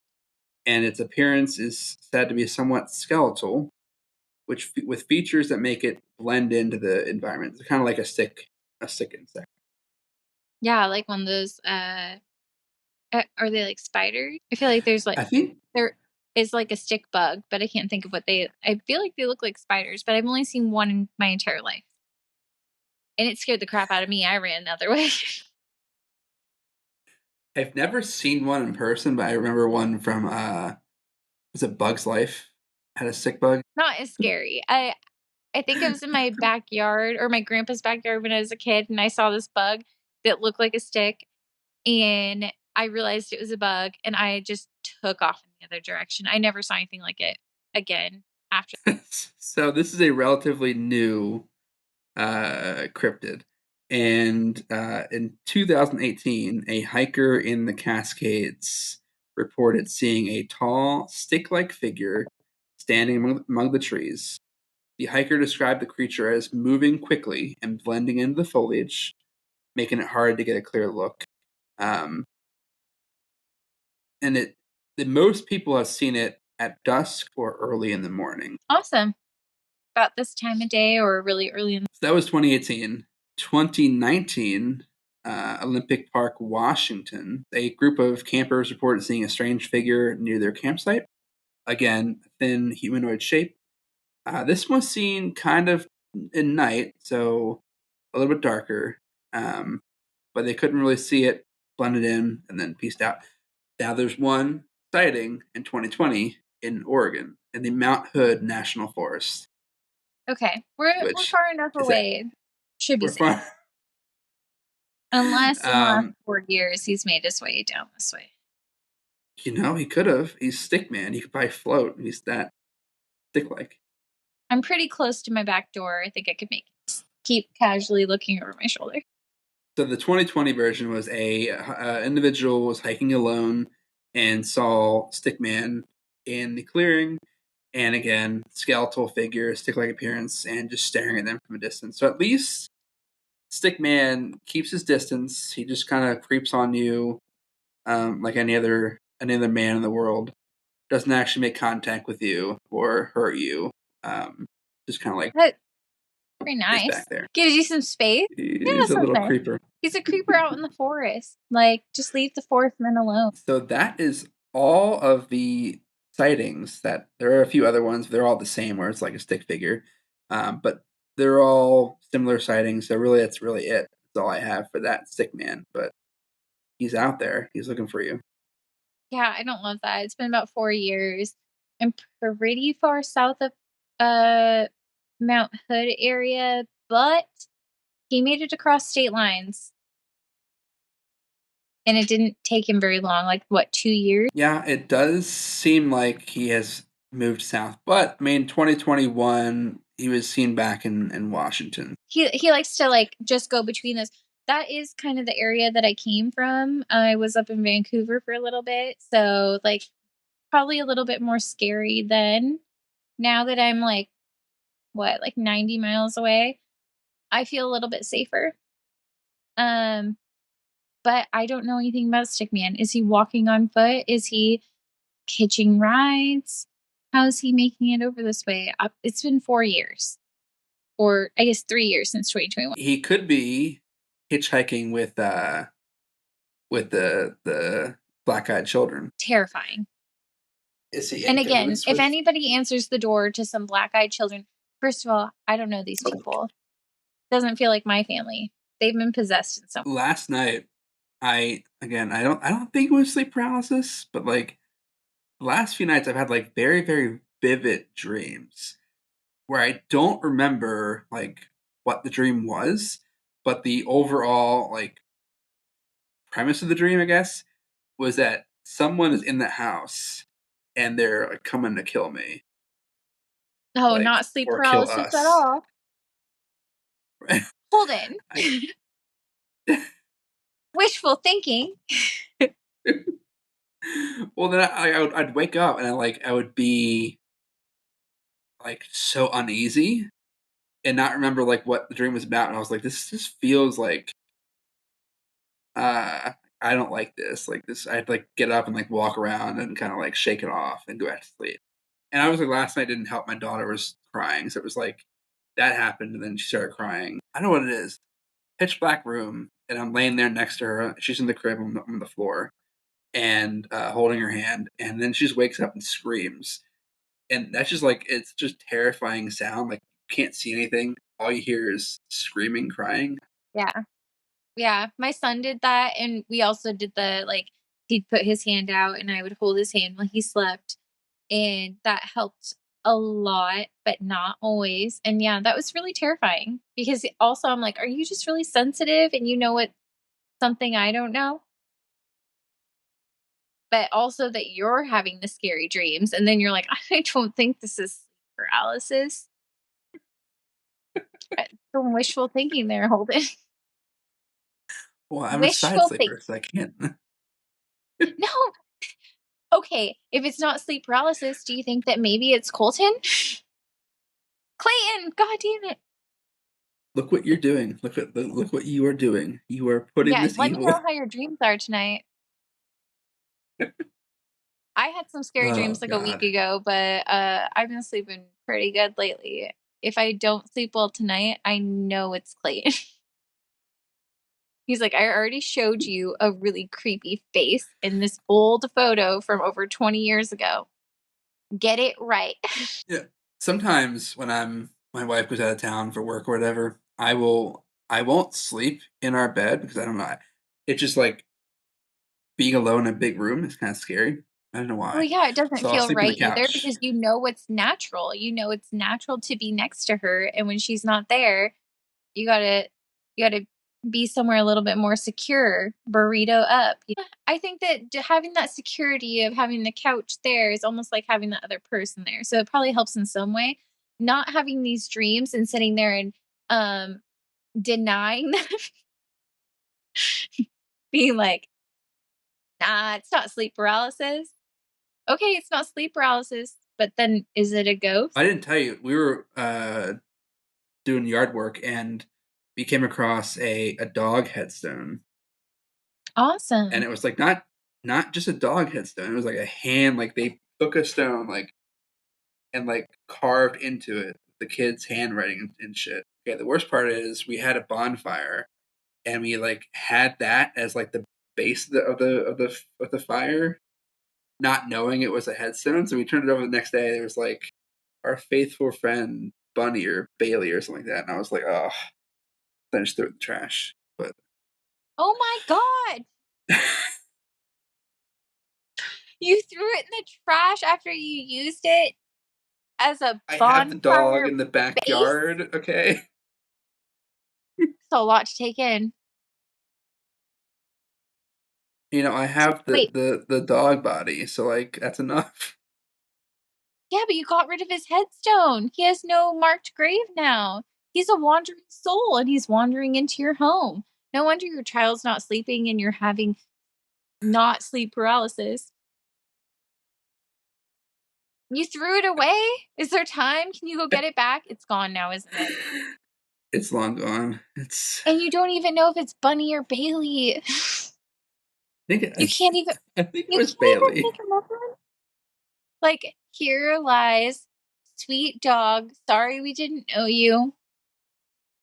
and its appearance is said to be somewhat skeletal, which with features that make it blend into the environment. It's kind of like a stick insect. Yeah, like one of those are they like spiders? I feel like there's like I think there is like a stick bug, but I can't think of what they I feel like they look like spiders, but I've only seen one in my entire life. And it scared the crap out of me. I ran another way. I've never seen one in person, but I remember one from was it Bug's Life? Had a stick bug. Not as scary. I think I was in my backyard or my grandpa's backyard when I was a kid and I saw this bug that looked like a stick and I realized it was a bug and I just took off in the other direction. I never saw anything like it again after. So this is a relatively new cryptid. And in 2018, a hiker in the Cascades reported seeing a tall, stick like figure standing among the trees. The hiker described the creature as moving quickly and blending into the foliage, making it hard to get a clear look. Um, and the most people have seen it at dusk or early in the morning. Awesome. About this time of day or really early in. So that was 2018. 2019, Olympic Park, Washington. A group of campers reported seeing a strange figure near their campsite. Again, thin humanoid shape. This was seen kind of in night, so a little bit darker. But they couldn't really see it, blended in, and then pieced out. Now there's one sighting in 2020 in Oregon in the Mount Hood National Forest, Okay, we're which far enough is that away. Should be we're safe. far. Unless in the last um, 4 years he's made his way down this way. he could have. He's stick man. He could probably float. He's that stick like. I'm pretty close to my back door. I think I could make it. Keep casually looking over my shoulder. So the 2020 version was a individual was hiking alone and saw Stickman in the clearing, and again skeletal figure, stick-like appearance, and just staring at them from a distance. So at least Stickman keeps his distance. He just kind of creeps on you, like any other man in the world. Doesn't actually make contact with you or hurt you. Just kind of like That's very is nice. back there. Gives you some space. Yeah, He's that's a little okay. creeper. He's a creeper out in the forest. Like, just leave the forest men alone. So that is all of the sightings. That there are a few other ones. They're all the same, where it's like a stick figure, but they're all similar sightings. So really, that's really it. That's all I have for that stick man. But he's out there. He's looking for you. Yeah, I don't love that. It's been about 4 years. I'm pretty far south of Mount Hood area, but he made it across state lines. And it didn't take him very long, like what, 2 years? Yeah, it does seem like he has moved south. But I mean, 2021, he was seen back in Washington. He likes to like just go between those. That is kind of the area that I came from. I was up in Vancouver for a little bit, so like probably a little bit more scary then. Now that I'm like 90 miles away, I feel a little bit safer. But I don't know anything about Stickman. Is he walking on foot? Is he hitching rides? How is he making it over this way? It's been 4 years, or I guess 3 years since 2021. He could be hitchhiking with the black-eyed children. Terrifying. Is he? And again, if anybody answers the door to some black-eyed children, first of all, I don't know these people. Doesn't feel like my family. They've been possessed in some way. Last night, I don't think it was sleep paralysis, but like the last few nights I've had like very, very vivid dreams where I don't remember like what the dream was, but the overall like premise of the dream, I guess, was that someone is in the house and they're like coming to kill me. Oh, Like, not sleep or kill paralysis us. at all. Holden. Wishful thinking. Well, then I'd wake up and I would be like so uneasy and not remember like what the dream was about, and I was like, this just feels like I don't like this. Like this, I'd like get up and like walk around and kind of like shake it off and go back to sleep. And I was like, last night didn't help. My daughter was crying, so it was like that happened, and then she started crying. I don't know what it is. Pitch black room, and I'm laying there next to her. She's in the crib on the floor, and holding her hand, and then she just wakes up and screams, and that's just like it's just terrifying sound. Like you can't see anything. All you hear is screaming, crying. Yeah. Yeah. My son did that. And we also did he'd put his hand out and I would hold his hand while he slept. And that helped a lot, but not always. And yeah, that was really terrifying because also I'm like, are you just really sensitive and you know what something I don't know? But also that you're having the scary dreams. And then you're like, I don't think this is sleep paralysis. Some wishful thinking there, Holden. Well, I'm a side Wishful sleeper, so I can't. No. Okay, if it's not sleep paralysis, do you think that maybe it's Colton? Clayton, god damn it. Look what you're doing. Look what you are doing. You are putting this Let me evil. know how your dreams are tonight. I had some scary dreams like a week ago, but I've been sleeping pretty good lately. If I don't sleep well tonight, I know it's Clayton. He's like, I already showed you a really creepy face in this old photo from over 20 years ago. Get it right. Yeah. Sometimes when my wife goes out of town for work or whatever, I won't sleep in our bed because I don't know. It's just like being alone in a big room is kind of scary. I don't know Well, why. yeah, it doesn't So I'll feel sleep on the right either couch. because you know it's natural. You know it's natural to be next to her, and when she's not there, you gotta you gotta be somewhere a little bit more secure, burrito up. I think that having that security of having the couch there is almost like having the other person there. So it probably helps in some way. Not having these dreams and sitting there and um denying them, being like, nah, it's not sleep paralysis. Okay, it's not sleep paralysis, but then is it a ghost? I didn't tell you we were doing yard work and we came across a dog headstone, and Awesome. it was like not just a dog headstone. It was like a hand, like they took a stone like and like carved into it the kid's handwriting and shit. Okay, the worst part is we had a bonfire and we like had that as like the base of the fire, not knowing it was a headstone. So we turned it over the next day. There was like our faithful friend Bunny or Bailey or something like that, and I was like, oh, then I just threw it in the trash. But Oh my god! You threw it in the trash after you used it as a I have the dog bonfire in the base? backyard. Okay, It's a lot to take in. you know I have Wait, the dog body, so like that's enough. yeah, but you got rid of his headstone. He has no marked grave now. He's a wandering soul and he's wandering into your home. No wonder your child's not sleeping and you're having not sleep paralysis. You threw it away? Is there time? Can you go get it back? It's gone now, isn't it? It's long gone. It's And you don't even know if it's Bunny or Bailey. I think You can't even I think it you was can't even Bailey. make a memory. Like, here lies sweet dog. Sorry we didn't know you.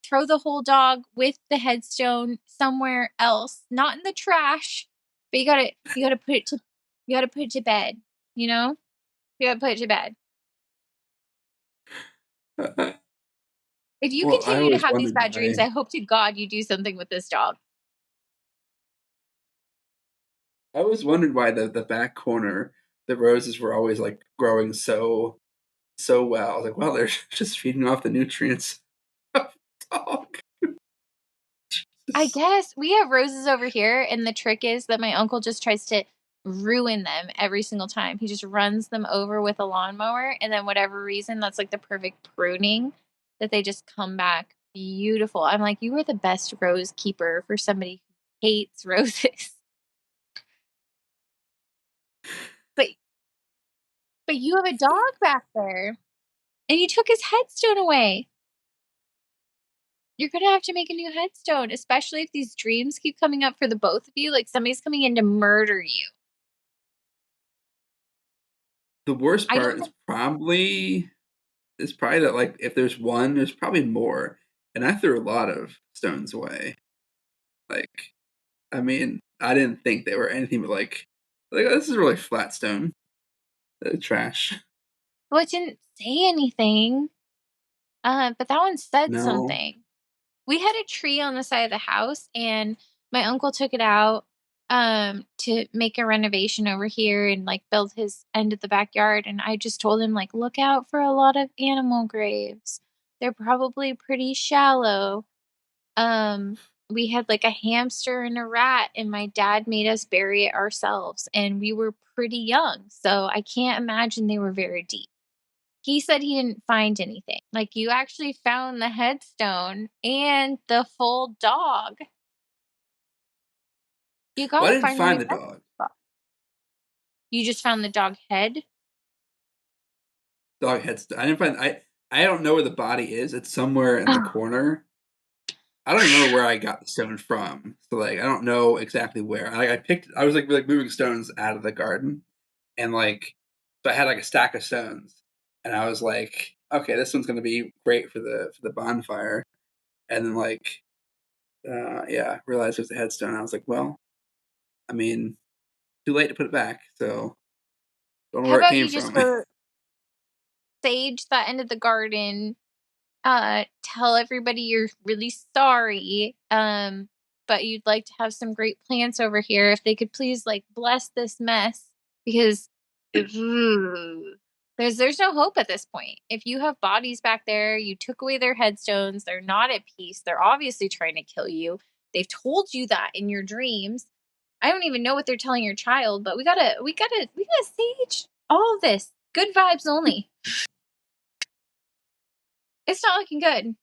Throw the whole dog with the headstone somewhere else, not in the trash. But you gotta put it to you gotta put it to bed. You know? You gotta put it to bed. If you Well, I continue to always have these wondered bad dreams, why. I hope to God you do something with this dog. I always wondered why the back corner, the roses were always like growing so well. I was like, well, they're just feeding off the nutrients of the dog. I guess we have roses over here, and the trick is that my uncle just tries to ruin them every single time. He just runs them over with a lawnmower, and then whatever reason, that's like the perfect pruning that they just come back beautiful. I'm like, you are the best rose keeper for somebody who hates roses. But you have a dog back there, and you took his headstone away. You're gonna have to make a new headstone, especially if these dreams keep coming up for the both of you. Like somebody's coming in to murder you. The worst I part don't. is probably that like if there's one, there's probably more. And I threw a lot of stones away. Like, I mean, I didn't think they were anything but like oh, this is really flat stone, trash. Well, it didn't say anything. But that one said No, something. We had a tree on the side of the house, and my uncle took it out to make a renovation over here and like build his end of the backyard. And I just told him like, look out for a lot of animal graves. They're probably pretty shallow. Um, we had like a hamster and a rat, and my dad made us bury it ourselves, and we were pretty young, so I can't imagine they were very deep. He said he didn't find anything. Like, you actually found the headstone and the full dog. You well, I gotta didn't find where find he the found dog. the dog. You just found the dog head? Dog head. I didn't find. I don't know where the body is. It's somewhere in the Oh. corner. I don't even remember where I got the stone from. So like, I don't know exactly where. I picked. I was like moving stones out of the garden, and like, so I had like a stack of stones, and I was like, okay, this one's gonna be great for the bonfire. And then like, yeah, realized it was a headstone. I was like, well, I mean, too late to put it back. So don't know How where it about came you just from. go sage that end of the garden, tell everybody you're really sorry. But you'd like to have some great plants over here. If they could please like bless this mess, because there's no hope at this point. If you have bodies back there, you took away their headstones, they're not at peace. They're obviously trying to kill you. They've told you that in your dreams. I don't even know what they're telling your child, but we gotta sage all of this. Good vibes only. It's not looking good.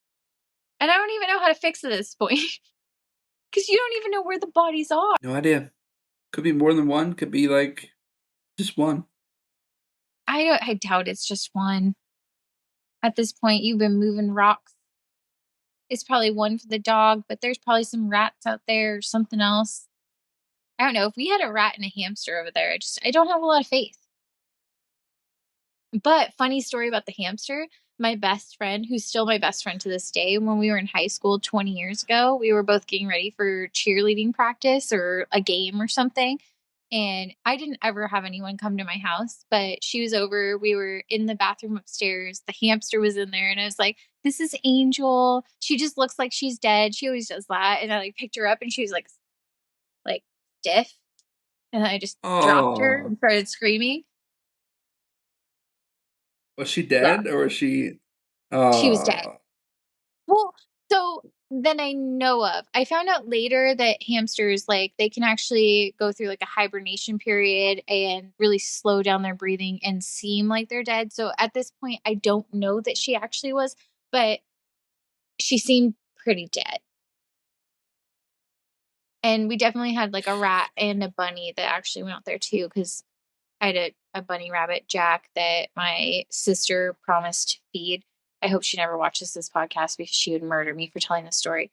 And I don't even know how to fix it at this point. Because you don't even know where the bodies are. No idea. Could be more than one. Could be like just one. I doubt it's just one. At this point, you've been moving rocks. It's probably one for the dog, but there's probably some rats out there or something else. I don't know. If we had a rat and a hamster over there, I don't have a lot of faith. But funny story about the hamster. My best friend, who's still my best friend to this day, when we were in high school 20 years ago, we were both getting ready for cheerleading practice or a game or something. And I didn't ever have anyone come to my house, but she was over. We were in the bathroom upstairs. The hamster was in there. And I was like, this is Angel. She just looks like she's dead. She always does that. And I like picked her up and she was like stiff. And I just dropped her and started screaming. Was she dead or was she? She was dead. Well, so then I know of. I found out later that hamsters, like, they can actually go through like a hibernation period and really slow down their breathing and seem like they're dead. So at this point, I don't know that she actually was, but she seemed pretty dead. And we definitely had like a rat and a bunny that actually went out there too, because I had a bunny rabbit, Jack, that my sister promised to feed. I hope she never watches this podcast because she would murder me for telling this story.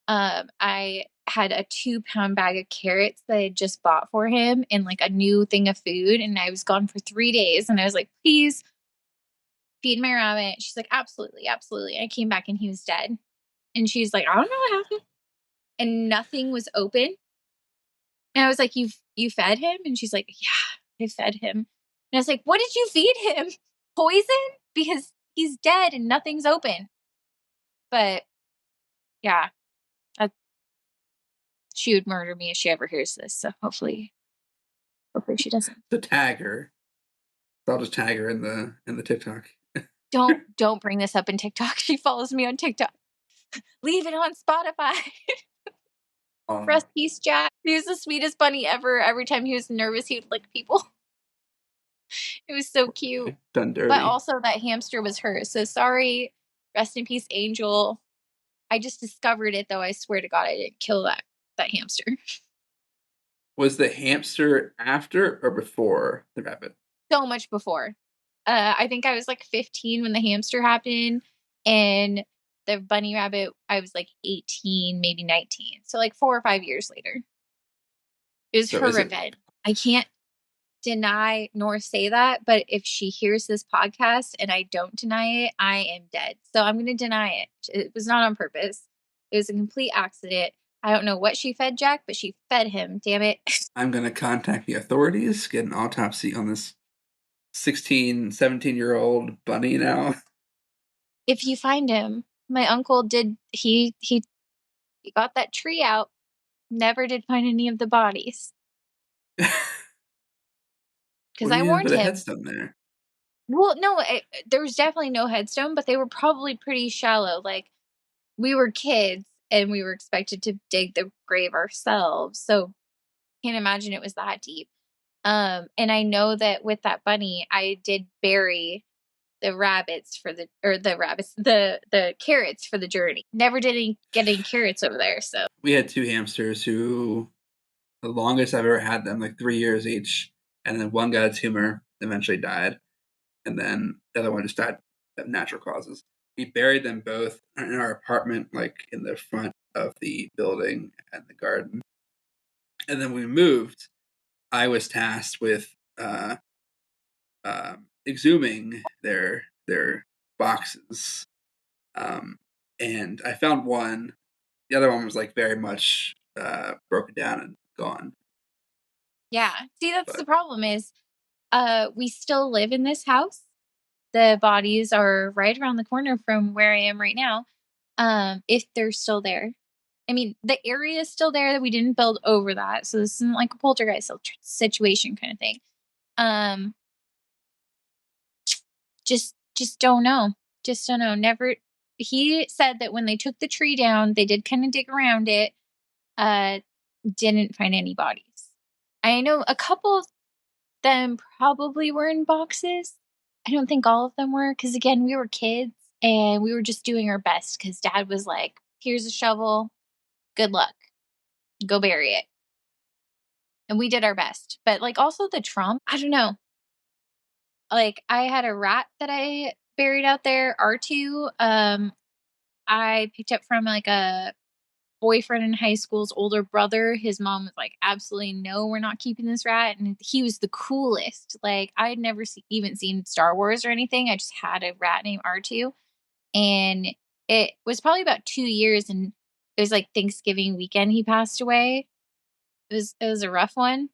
I had a 2-pound bag of carrots that I had just bought for him and like a new thing of food. And I was gone for 3 days. And I was like, please feed my rabbit. She's like, absolutely, absolutely. I came back and he was dead. And she's like, I don't know what happened. And nothing was open. And I was like, you fed him? And she's like, yeah, I fed him. And I was like, what did you feed him? Poison? Because he's dead and nothing's open. But yeah, she would murder me if she ever hears this. So hopefully she doesn't. To tag her. I'll just tag her in the TikTok. Don't bring this up in TikTok. She follows me on TikTok. Leave it on Spotify. Rest peace, Jack. He was the sweetest bunny ever. Every time he was nervous, he would lick people. It was so cute. Done dirty. But also that hamster was hers. So sorry. Rest in peace, Angel. I just discovered it, though. I swear to God, I didn't kill that hamster. Was the hamster after or before the rabbit? So much before. I think I was like 15 when the hamster happened. And the bunny rabbit, I was like 18, maybe 19. So like 4 or 5 years later. It was her revenge. I can't deny nor say that, but if she hears this podcast and I don't deny it, I am dead. So I'm going to deny it. It was not on purpose. It was a complete accident. I don't know what she fed Jack, but she fed him. Damn it. I'm going to contact the authorities, get an autopsy on this 16, 17-year-old bunny now. If you find him, my uncle did, he got that tree out, never did find any of the bodies. Because I warned him. Headstone there. Well, no, there was definitely no headstone, but they were probably pretty shallow. Like, we were kids and we were expected to dig the grave ourselves. So can't imagine it was that deep. And I know that with that bunny, I did bury the carrots for the journey. Never did get any carrots over there. So we had 2 hamsters who, the longest I've ever had them, like 3 years each. And then one got a tumor, eventually died. And then the other one just died of natural causes. We buried them both in our apartment, like in the front of the building and the garden. And then when we moved, I was tasked with exhuming their boxes. And I found one. The other one was like very much broken down and gone. Yeah. See, that's the problem is we still live in this house. the bodies are right around the corner from where I am right now. If they're still there. I mean, the area is still there. We didn't build over that, so this isn't like a poltergeist situation kind of thing. Just don't know. Just don't know. Never. He said that when they took the tree down, they did kind of dig around it. Didn't find any bodies. I know a couple of them probably were in boxes. I don't think all of them were, because again, we were kids and we were just doing our best because Dad was like, here's a shovel, good luck, go bury it. And we did our best. But like also the trunk, I don't know. Like I had a rat that I buried out there, R2. I picked up from like a boyfriend in high school's older brother. His mom was like, absolutely no, we're not keeping this rat. And he was the coolest. Like I had never even seen Star Wars or anything. I just had a rat named R2. And it was probably about 2 years, and it was like Thanksgiving weekend he passed away. It was a rough one.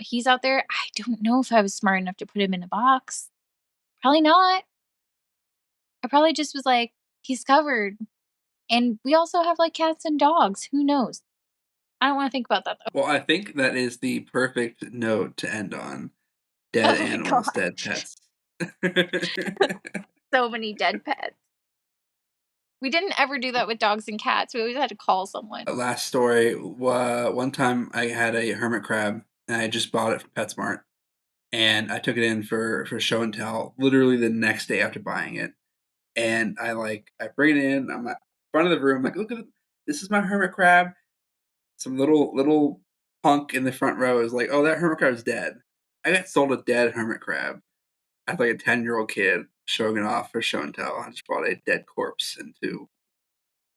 He's out there. I don't know if I was smart enough to put him in a box. Probably not. I probably just was like, he's covered. And we also have like cats and dogs. Who knows? I don't want to think about that though. Well, I think that is the perfect note to end on. Dead Oh my animals, god. dead pets. So many dead pets. We didn't ever do that with dogs and cats. We always had to call someone. Last story. One time I had a hermit crab, and I just bought it from PetSmart, and I took it in for show and tell. Literally the next day after buying it, and I bring it in. I'm at the front of the room, like, look at this is my hermit crab. Some little punk in the front row is like, oh, that hermit crab's dead. I got sold a dead hermit crab. I was like a 10-year-old kid showing it off for show and tell. I just brought a dead corpse into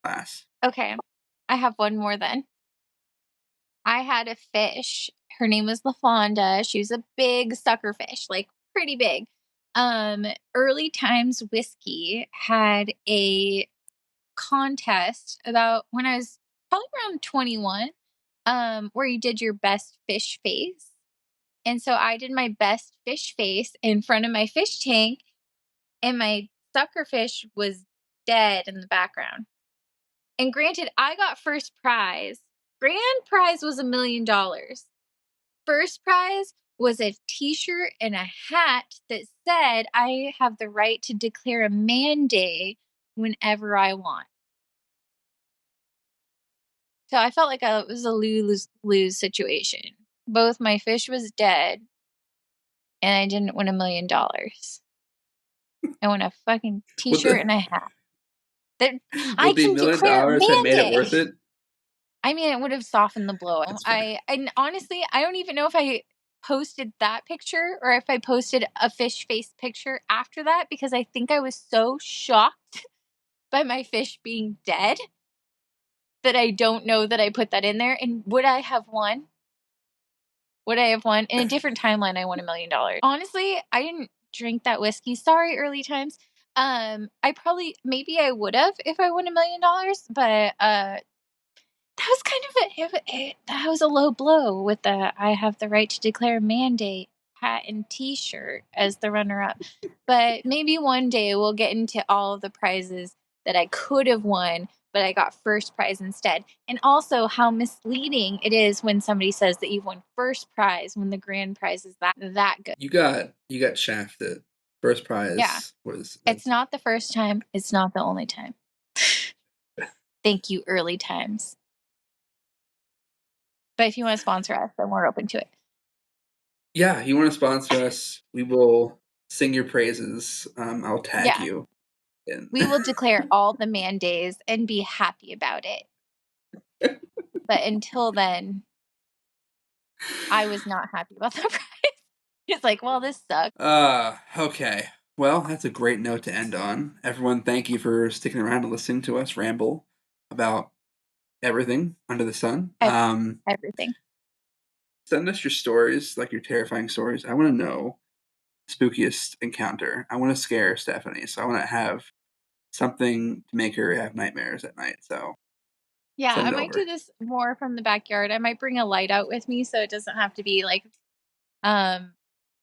class. Okay. I have one more then. I had a fish. Her name was LaFonda. She was a big sucker fish, like pretty big. Early Times Whiskey had a contest about when I was probably around 21, where you did your best fish face. And so I did my best fish face in front of my fish tank, and my sucker fish was dead in the background. And granted, I got first prize. Grand prize was $1 million. First prize was a t-shirt and a hat that said I have the right to declare a man day whenever I want. So I felt like it was a lose situation. Both my fish was dead, and I didn't win $1 million. I won a fucking t-shirt and a hat. I Would the can $1 million declare have man made it day. worth it? I mean, it would have softened the blow. That's fair. And honestly, I don't even know if I posted that picture or if I posted a fish face picture after that, because I think I was so shocked by my fish being dead that I don't know that I put that in there. And would I have won? Would I have won? In a different timeline, I won $1 million. Honestly, I didn't drink that whiskey. Sorry, Early Times. Maybe I would have if I won $1 million, but that was kind of that was a low blow with the I have the right to declare mandate hat and t-shirt as the runner-up. But maybe one day we'll get into all of the prizes that I could have won, but I got first prize instead. And also how misleading it is when somebody says that you've won first prize when the grand prize is that good. You got shafted. First prize Yeah. was It's not the first time, it's not the only time. Thank you, Early Times. But if you want to sponsor us, then we're open to it. Yeah, you want to sponsor us, we will sing your praises. I'll tag you. We will declare all the man days and be happy about it. But until then, I was not happy about the prize. It's like, well, this sucks. Okay. Well, that's a great note to end on. Everyone, thank you for sticking around and listening to us ramble about everything under the sun. Everything. Send us your stories, like your terrifying stories. I want to know spookiest encounter. I want to scare Stephanie, so I want to have something to make her have nightmares at night. So yeah, send I it might over. do this more from the backyard. I might bring a light out with me so it doesn't have to be like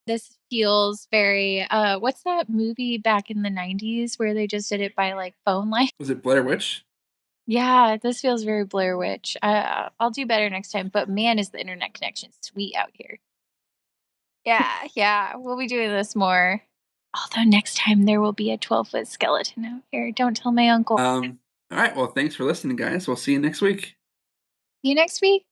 This feels very what's that movie back in the 90s where they just did it by like phone line? Was it Blair Witch? Yeah, this feels very Blair Witch. I'll do better next time, but man, is the internet connection sweet out here. Yeah, we'll be doing this more. Although next time there will be a 12-foot skeleton out here. Don't tell my uncle. All right. Well, thanks for listening, guys. We'll see you next week. See you next week.